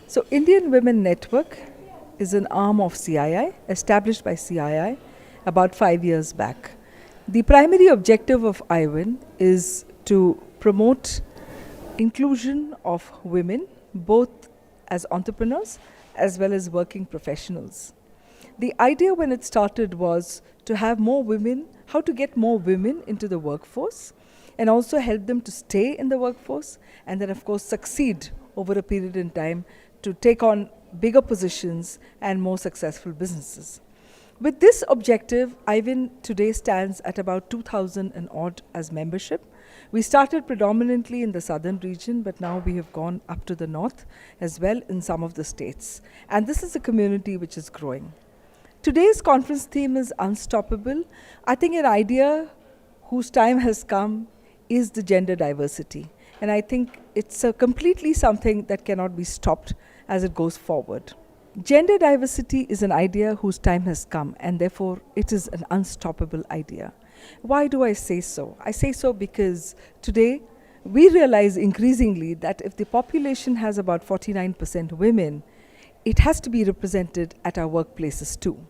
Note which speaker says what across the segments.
Speaker 1: So Indian Women Network is an arm of CII, established by CII about 5 years back. The primary objective of IWIN is to promote inclusion of women, both as entrepreneurs as well as working professionals. The idea when it started was to have more women, how to get more women into the workforce and also help them to stay in the workforce and then of course succeed over a period in time to take on bigger positions and more successful businesses. With this objective, IWIN today stands at about 2,000 and odd as membership. We started predominantly in the southern region, but now we have gone up to the north as well in some of the states. And this is a community which is growing. Today's conference theme is Unstoppable. I think an idea whose time has come is the gender diversity. And I think it's completely something that cannot be stopped as it goes forward. Gender diversity is an idea whose time has come, and therefore it is an unstoppable idea. Why do I say so? I say so because today we realize increasingly that if the population has about 49% women, it has to be represented at our workplaces too.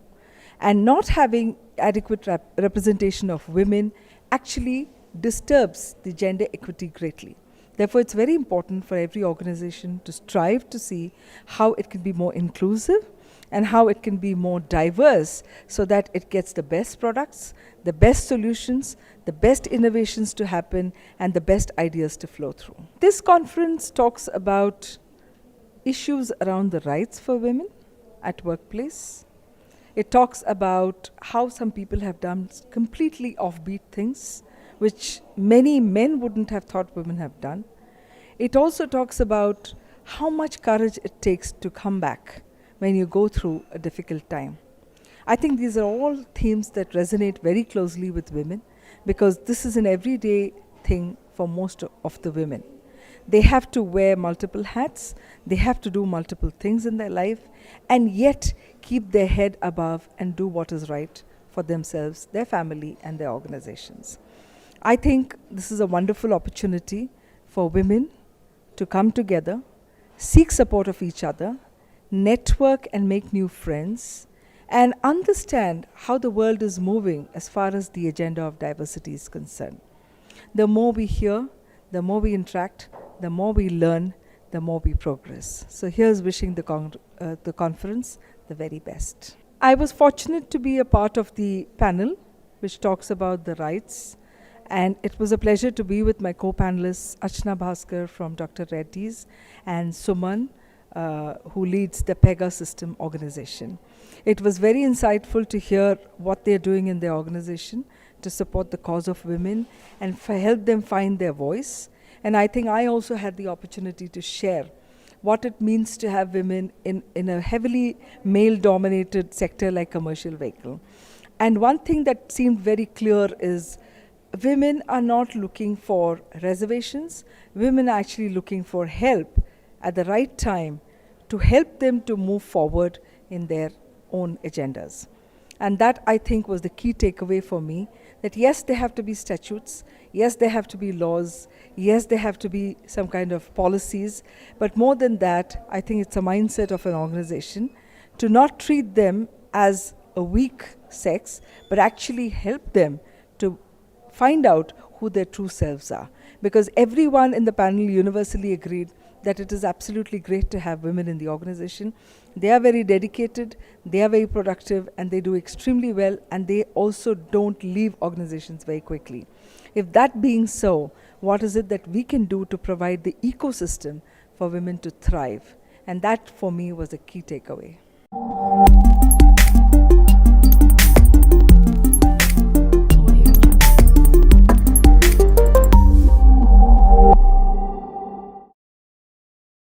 Speaker 1: And not having adequate representation of women actually disturbs the gender equity greatly. Therefore, it's very important for every organization to strive to see how it can be more inclusive and how it can be more diverse so that it gets the best products, the best solutions, the best innovations to happen, and the best ideas to flow through. This conference talks about issues around the rights for women at workplace. It talks about how some people have done completely offbeat things which many men wouldn't have thought women have done. It also talks about how much courage it takes to come back when you go through a difficult time. I think these are all themes that resonate very closely with women because this is an everyday thing for most of the women. They have to wear multiple hats, they have to do multiple things in their life, and yet keep their head above and do what is right for themselves, their family, and their organizations. I think this is a wonderful opportunity for women to come together, seek support of each other, network and make new friends, and understand how the world is moving as far as the agenda of diversity is concerned. The more we hear, the more we interact, the more we learn, the more we progress. So here's wishing the conference the very best. I was fortunate to be a part of the panel which talks about the rights. And it was a pleasure to be with my co-panelists, Achna Bhaskar from Dr. Reddy's and Suman, who leads the PEGA system organization. It was very insightful to hear what they're doing in their organization to support the cause of women and help them find their voice. And I think I also had the opportunity to share what it means to have women in a heavily male-dominated sector like commercial vehicle. And one thing that seemed very clear is women are not looking for reservations. Women are actually looking for help at the right time to help them to move forward in their own agendas. And that, I think, was the key takeaway for me, that yes, there have to be statutes, yes, there have to be laws, yes, there have to be some kind of policies, but more than that, I think it's a mindset of an organization to not treat them as a weak sex, but actually help them to find out who their true selves are. Because everyone in the panel universally agreed that it is absolutely great to have women in the organization. They are very dedicated, they are very productive, and they do extremely well, and they also don't leave organizations very quickly. If that being so, what is it that we can do to provide the ecosystem for women to thrive? And that, for me, was a key takeaway.